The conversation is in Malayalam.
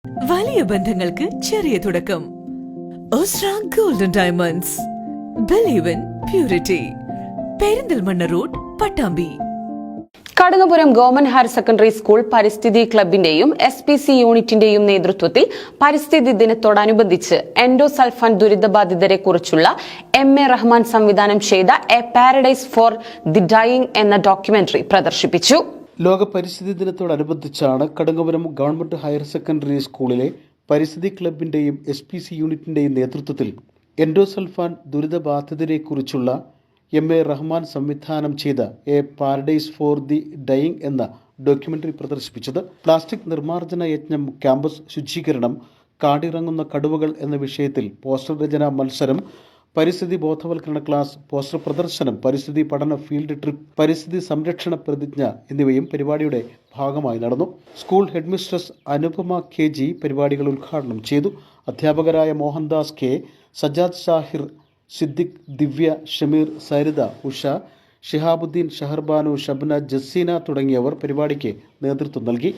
വലിയ ബന്ധങ്ങൾക്ക് ചെറിയ തുടക്കം. ഒസ്ര golden diamonds. Believe in purity. Perinthalmanna road, Pattambi. Kadangapuram government higher secondary school പരിസ്ഥിതി ക്ലബിന്റെയും SPC യൂണിറ്റിന്റെയും നേതൃത്വത്തിൽ പരിസ്ഥിതി ദിനത്തോടനുബന്ധിച്ച് എൻഡോസൾഫാൻ ദുരിതബാധിതരെ കുറിച്ചുള്ള MA റഹ്മാൻ സംവിധാനം ചെയ്ത a paradise for the dying എന്ന ഡോക്യുമെന്ററി പ്രദർശിപ്പിച്ചു. ലോക പരിസ്ഥിതി ദിനത്തോടനുബന്ധിച്ചാണ് കടങ്ങപുരം ഗവൺമെന്റ് ഹയർ സെക്കൻഡറി സ്കൂളിലെ പരിസ്ഥിതി ക്ലബിന്റെയും SPC യൂണിറ്റിന്റെയും നേതൃത്വത്തിൽ എൻഡോസൾഫാൻ ദുരിതബാധിതരെക്കുറിച്ചുള്ള MA റഹ്മാൻ സംവിധാനം ചെയ്ത a paradise for the dying എന്ന ഡോക്യുമെന്ററി പ്രദർശിപ്പിച്ചത്. പ്ലാസ്റ്റിക് നിർമ്മാർജ്ജന യജ്ഞം, ക്യാമ്പസ് ശുചീകരണം, കാടിറങ്ങുന്ന കടുവകൾ എന്ന വിഷയത്തിൽ പോസ്റ്റർ രചനാ മത്സരം, പരിസ്ഥിതി ബോധവൽക്കരണ ക്ലാസ്, പോസ്റ്റർ പ്രദർശനം, പരിസ്ഥിതി പഠന ഫീൽഡ് ട്രിപ്പ്, പരിസ്ഥിതി സംരക്ഷണ പ്രതിജ്ഞ എന്നിവയും പരിപാടിയുടെ ഭാഗമായി നടന്നു. സ്കൂൾ ഹെഡ്മിസ്ട്രസ് അനുപമ KG പരിപാടികൾ ഉദ്ഘാടനം ചെയ്തു. അധ്യാപകരായ മോഹൻദാസ് K, സജാദ് ഷാഹിർ, സിദ്ദിഖ്, ദിവ്യ, ഷമീർ, സരിത, ഉഷ, ഷിഹാബുദ്ദീൻ, ഷഹർബാനു, ഷബ്ന, ജസീന തുടങ്ങിയവർ പരിപാടിക്ക് നേതൃത്വം നൽകി.